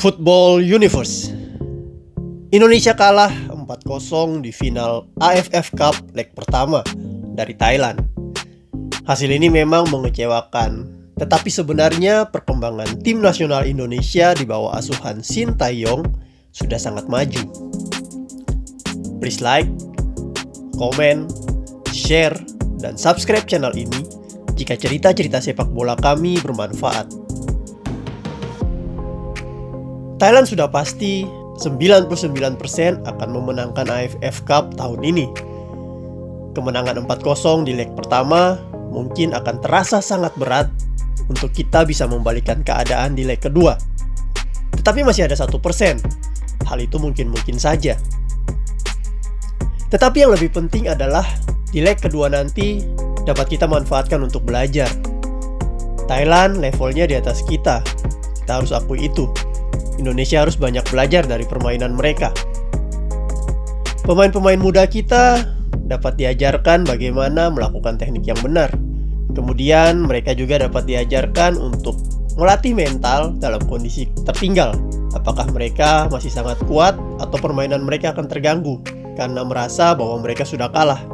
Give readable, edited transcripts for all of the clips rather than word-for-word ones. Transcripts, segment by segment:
Football Universe. Indonesia kalah 4-0 di final AFF Cup leg pertama dari Thailand. Hasil ini memang mengecewakan, tetapi sebenarnya perkembangan tim nasional Indonesia di bawah asuhan Sintayong sudah sangat maju. Please like, komen, share, dan subscribe channel ini jika cerita-cerita sepak bola kami bermanfaat. Thailand sudah pasti 99% akan memenangkan AFF Cup tahun ini. Kemenangan 4-0 di leg pertama mungkin akan terasa sangat berat untuk kita bisa membalikan keadaan di leg kedua. Tetapi masih ada 1%. Hal itu mungkin saja. Tetapi yang lebih penting adalah di leg kedua nanti dapat kita manfaatkan untuk belajar. Thailand levelnya di atas kita. Kita harus akui itu. Indonesia harus banyak belajar dari permainan mereka. Pemain-pemain muda kita dapat diajarkan bagaimana melakukan teknik yang benar. Kemudian mereka juga dapat diajarkan untuk melatih mental dalam kondisi tertinggal. Apakah mereka masih sangat kuat atau permainan mereka akan terganggu karena merasa bahwa mereka sudah kalah.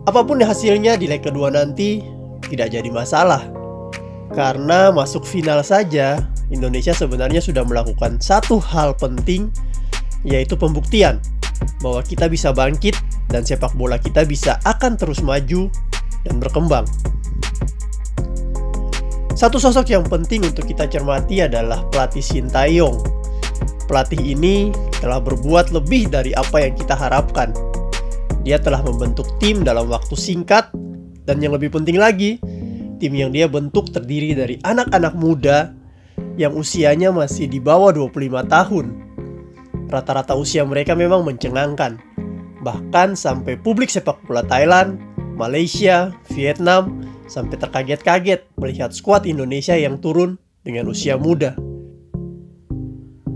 Apapun hasilnya di leg kedua nanti tidak jadi masalah. Karena masuk final saja Indonesia sebenarnya sudah melakukan satu hal penting, yaitu pembuktian bahwa kita bisa bangkit dan sepak bola kita bisa akan terus maju dan berkembang. Satu sosok yang penting untuk kita cermati adalah pelatih Sintayong. Pelatih ini telah berbuat lebih dari apa yang kita harapkan. Dia telah membentuk tim dalam waktu singkat, dan yang lebih penting lagi, tim yang dia bentuk terdiri dari anak-anak muda yang usianya masih di bawah 25 tahun. Rata-rata usia mereka memang mencengangkan. Bahkan sampai publik sepak bola Thailand, Malaysia, Vietnam sampai terkaget-kaget melihat skuad Indonesia yang turun dengan usia muda.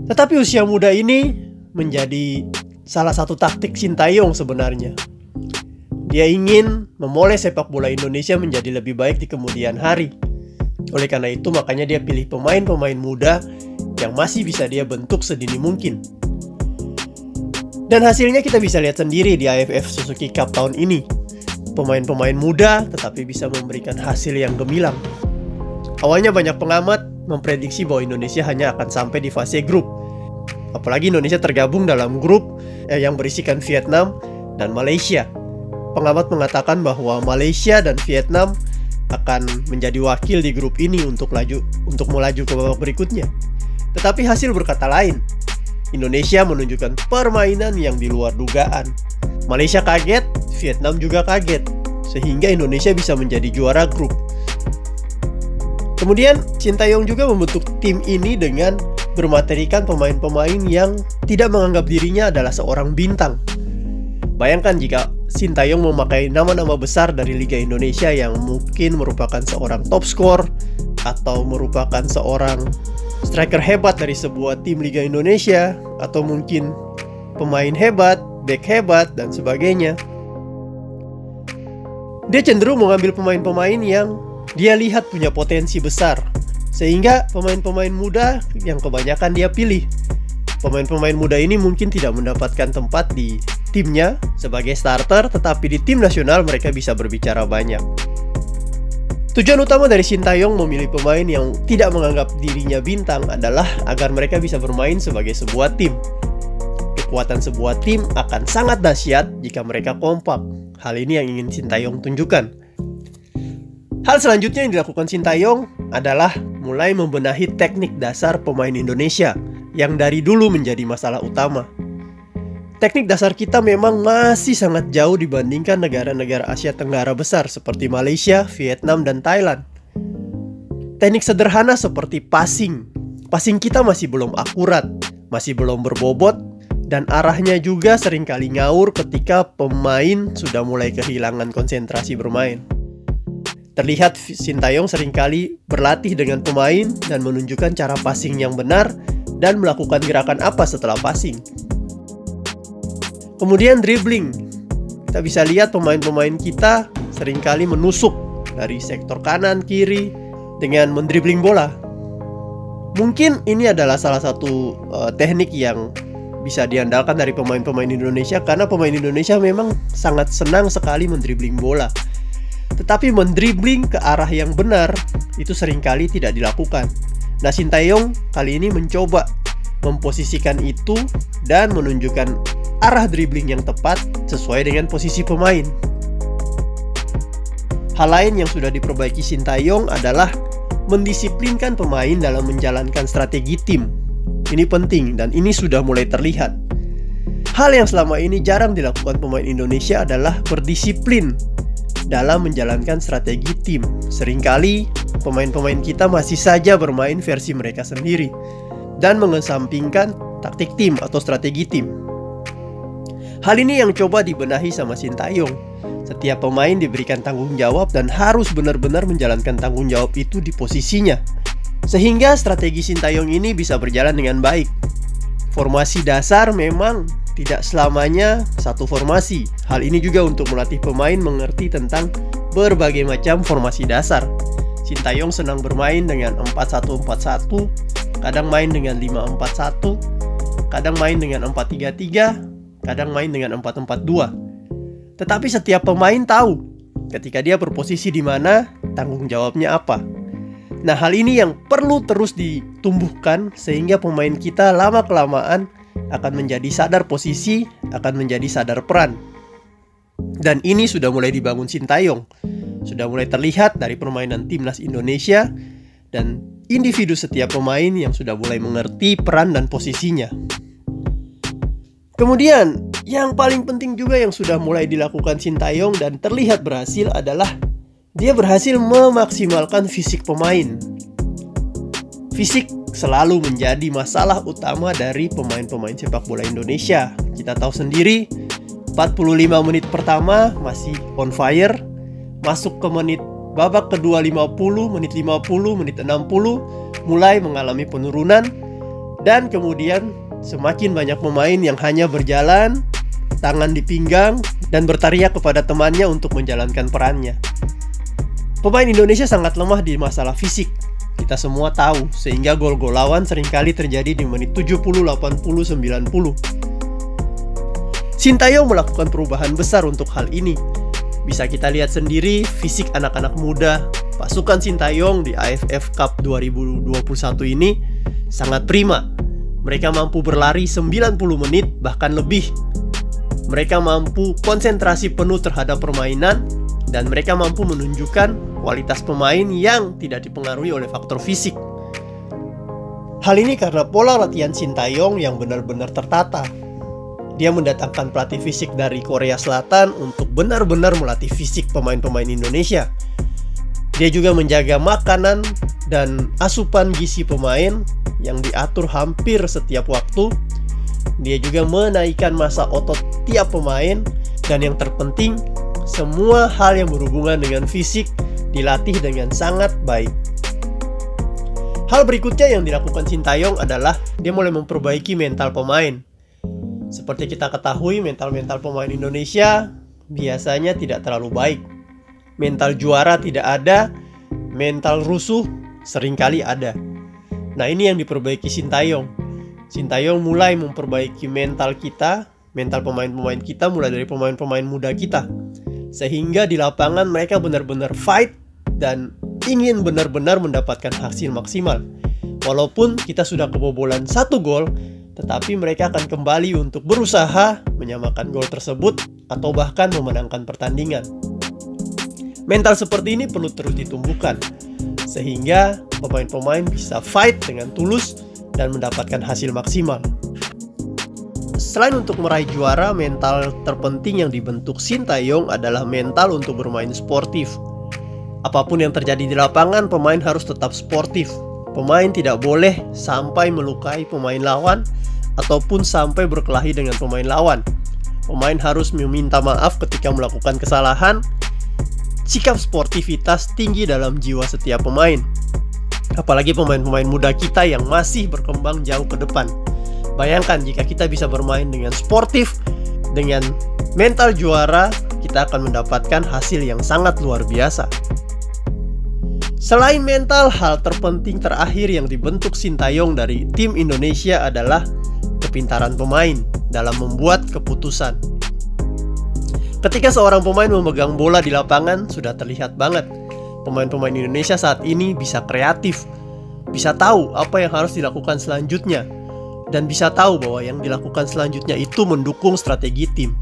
Tetapi usia muda ini menjadi salah satu taktik Sintayong sebenarnya. Dia ingin memoles sepak bola Indonesia menjadi lebih baik di kemudian hari. Oleh karena itu makanya dia pilih pemain-pemain muda yang masih bisa dia bentuk sedini mungkin. Dan hasilnya kita bisa lihat sendiri di AFF Suzuki Cup tahun ini. Pemain-pemain muda tetapi bisa memberikan hasil yang gemilang. Awalnya banyak pengamat memprediksi bahwa Indonesia hanya akan sampai di fase grup. Apalagi Indonesia tergabung dalam grup yang berisikan Vietnam dan Malaysia. Pengamat mengatakan bahwa Malaysia dan Vietnam akan menjadi wakil di grup ini untuk melaju ke babak berikutnya. Tetapi hasil berkata lain. Indonesia menunjukkan permainan yang di luar dugaan. Malaysia kaget, Vietnam juga kaget, sehingga Indonesia bisa menjadi juara grup. Kemudian Sintayong juga membentuk tim ini dengan bermaterikan pemain-pemain yang tidak menganggap dirinya adalah seorang bintang. Bayangkan jika Sintayong memakai nama-nama besar dari Liga Indonesia yang mungkin merupakan seorang top skor atau merupakan seorang striker hebat dari sebuah tim Liga Indonesia, atau mungkin pemain hebat, back hebat, dan sebagainya. Dia cenderung mengambil pemain-pemain yang dia lihat punya potensi besar, sehingga pemain-pemain muda yang kebanyakan dia pilih. Pemain-pemain muda ini mungkin tidak mendapatkan tempat di timnya sebagai starter, tetapi di tim nasional mereka bisa berbicara banyak. Tujuan utama dari Sintayong memilih pemain yang tidak menganggap dirinya bintang adalah agar mereka bisa bermain sebagai sebuah tim. Kekuatan sebuah tim akan sangat dahsyat jika mereka kompak. Hal ini yang ingin Sintayong tunjukkan. Hal selanjutnya yang dilakukan Sintayong adalah mulai membenahi teknik dasar pemain Indonesia yang dari dulu menjadi masalah utama. Teknik dasar kita memang masih sangat jauh dibandingkan negara-negara Asia Tenggara besar seperti Malaysia, Vietnam, dan Thailand. Teknik sederhana seperti passing kita masih belum akurat, masih belum berbobot, dan arahnya juga seringkali ngawur ketika pemain sudah mulai kehilangan konsentrasi bermain. Terlihat Sintayong seringkali berlatih dengan pemain dan menunjukkan cara passing yang benar dan melakukan gerakan apa setelah passing. Kemudian dribbling. Kita bisa lihat pemain-pemain kita seringkali menusuk dari sektor kanan, kiri dengan mendribbling bola. Mungkin ini adalah salah satu teknik yang bisa diandalkan dari pemain-pemain Indonesia, karena pemain Indonesia memang sangat senang sekali mendribling bola. Tetapi mendribling ke arah yang benar itu seringkali tidak dilakukan. Nah, Sintayong kali ini mencoba memposisikan itu dan menunjukkan arah dribbling yang tepat sesuai dengan posisi pemain. Hal lain yang sudah diperbaiki Sintayong adalah mendisiplinkan pemain dalam menjalankan strategi tim. Ini penting dan ini sudah mulai terlihat. Hal yang selama ini jarang dilakukan pemain Indonesia adalah berdisiplin dalam menjalankan strategi tim. Seringkali pemain-pemain kita masih saja bermain versi mereka sendiri dan mengesampingkan taktik tim atau strategi tim. Hal ini yang coba dibenahi sama Sintayong. Setiap pemain diberikan tanggung jawab dan harus benar-benar menjalankan tanggung jawab itu di posisinya, sehingga strategi Sintayong ini bisa berjalan dengan baik. Formasi dasar memang tidak selamanya satu formasi. Hal ini juga untuk melatih pemain mengerti tentang berbagai macam formasi dasar. Sintayong senang bermain dengan 4-1-4-1, kadang main dengan 5-4-1, kadang main dengan 4-3-3, kadang main dengan 4-4-2. Tetapi setiap pemain tahu ketika dia berposisi di mana, tanggung jawabnya apa. Nah, hal ini yang perlu terus ditumbuhkan sehingga pemain kita lama-kelamaan akan menjadi sadar posisi, akan menjadi sadar peran. Dan ini sudah mulai dibangun Sintayong. Sudah mulai terlihat dari permainan timnas Indonesia dan individu setiap pemain yang sudah mulai mengerti peran dan posisinya. Kemudian, yang paling penting juga yang sudah mulai dilakukan Sintayong dan terlihat berhasil adalah dia berhasil memaksimalkan fisik pemain. Fisik selalu menjadi masalah utama dari pemain-pemain sepak bola Indonesia. Kita tahu sendiri, 45 menit pertama masih on fire, masuk ke babak kedua 50, menit 50, menit 60, mulai mengalami penurunan, dan kemudian semakin banyak pemain yang hanya berjalan, tangan di pinggang, dan berteriak kepada temannya untuk menjalankan perannya. Pemain Indonesia sangat lemah di masalah fisik. Kita semua tahu, sehingga gol-gol lawan seringkali terjadi di menit 70, 80, 90. Sintayong melakukan perubahan besar untuk hal ini. Bisa kita lihat sendiri fisik anak-anak muda pasukan Sintayong di AFF Cup 2021 ini sangat prima. Mereka mampu berlari 90 menit bahkan lebih. Mereka mampu konsentrasi penuh terhadap permainan dan mereka mampu menunjukkan kualitas pemain yang tidak dipengaruhi oleh faktor fisik. Hal ini karena pola latihan Sintayong yang benar-benar tertata. Dia mendatangkan pelatih fisik dari Korea Selatan untuk benar-benar melatih fisik pemain-pemain Indonesia. Dia juga menjaga makanan dan asupan gizi pemain yang diatur hampir setiap waktu. Dia juga menaikkan massa otot tiap pemain. Dan yang terpenting, semua hal yang berhubungan dengan fisik dilatih dengan sangat baik. Hal berikutnya yang dilakukan Sintayong adalah dia mulai memperbaiki mental pemain. Seperti kita ketahui, mental pemain Indonesia biasanya tidak terlalu baik. Mental juara tidak ada, mental rusuh seringkali ada. Nah, ini yang diperbaiki Sintayong. Sintayong mulai memperbaiki mental kita, mental pemain-pemain kita, mulai dari pemain-pemain muda kita. Sehingga di lapangan mereka benar-benar fight dan ingin benar-benar mendapatkan hasil maksimal. Walaupun kita sudah kebobolan 1 gol, tetapi mereka akan kembali untuk berusaha menyamakan gol tersebut atau bahkan memenangkan pertandingan. Mental seperti ini perlu terus ditumbuhkan sehingga pemain-pemain bisa fight dengan tulus dan mendapatkan hasil maksimal. Selain untuk meraih juara, mental terpenting yang dibentuk Sintayong adalah mental untuk bermain sportif. Apapun yang terjadi di lapangan, pemain harus tetap sportif. Pemain tidak boleh sampai melukai pemain lawan ataupun sampai berkelahi dengan pemain lawan. Pemain harus meminta maaf ketika melakukan kesalahan. Sikap sportivitas tinggi dalam jiwa setiap pemain. Apalagi pemain-pemain muda kita yang masih berkembang jauh ke depan. Bayangkan jika kita bisa bermain dengan sportif, dengan mental juara, kita akan mendapatkan hasil yang sangat luar biasa. Selain mental, hal terpenting terakhir yang dibentuk Sintayong dari tim Indonesia adalah kepintaran pemain dalam membuat keputusan. Ketika seorang pemain memegang bola di lapangan, sudah terlihat banget pemain-pemain Indonesia saat ini bisa kreatif, bisa tahu apa yang harus dilakukan selanjutnya, dan bisa tahu bahwa yang dilakukan selanjutnya itu mendukung strategi tim.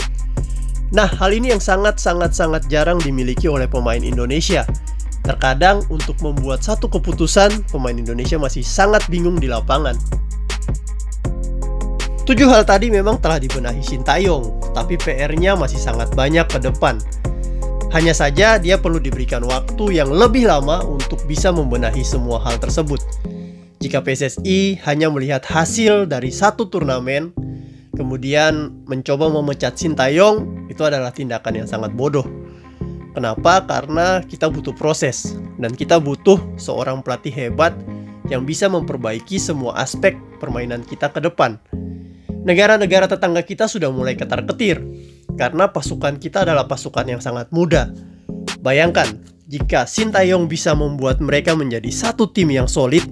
Nah, hal ini yang sangat jarang dimiliki oleh pemain Indonesia. Terkadang untuk membuat satu keputusan, pemain Indonesia masih sangat bingung di lapangan. 7 hal tadi memang telah dibenahi Sintayong, tapi PR-nya masih sangat banyak ke depan. Hanya saja dia perlu diberikan waktu yang lebih lama untuk bisa membenahi semua hal tersebut. Jika PSSI hanya melihat hasil dari satu turnamen, kemudian mencoba memecat Sintayong, itu adalah tindakan yang sangat bodoh. Kenapa? Karena kita butuh proses, dan kita butuh seorang pelatih hebat yang bisa memperbaiki semua aspek permainan kita ke depan. Negara-negara tetangga kita sudah mulai ketar-ketir, karena pasukan kita adalah pasukan yang sangat muda. Bayangkan, jika Sintayong bisa membuat mereka menjadi satu tim yang solid,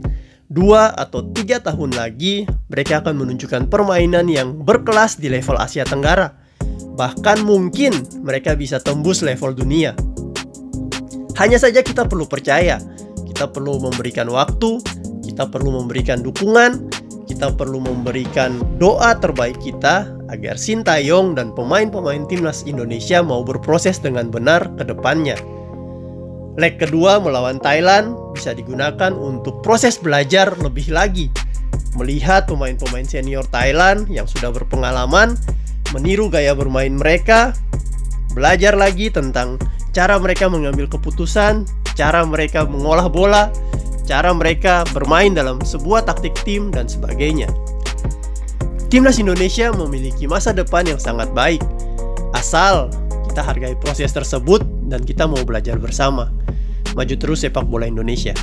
2 atau 3 tahun lagi, mereka akan menunjukkan permainan yang berkelas di level Asia Tenggara. Bahkan mungkin mereka bisa tembus level dunia. Hanya saja kita perlu percaya, kita perlu memberikan waktu, kita perlu memberikan dukungan, kita perlu memberikan doa terbaik kita agar Sintayong dan pemain-pemain timnas Indonesia mau berproses dengan benar ke depannya. Leg kedua melawan Thailand bisa digunakan untuk proses belajar lebih lagi. Melihat pemain-pemain senior Thailand yang sudah berpengalaman, meniru gaya bermain mereka, belajar lagi tentang cara mereka mengambil keputusan, cara mereka mengolah bola, cara mereka bermain dalam sebuah taktik tim, dan sebagainya. Timnas Indonesia memiliki masa depan yang sangat baik, asal kita hargai proses tersebut dan kita mau belajar bersama. Maju terus sepak bola Indonesia.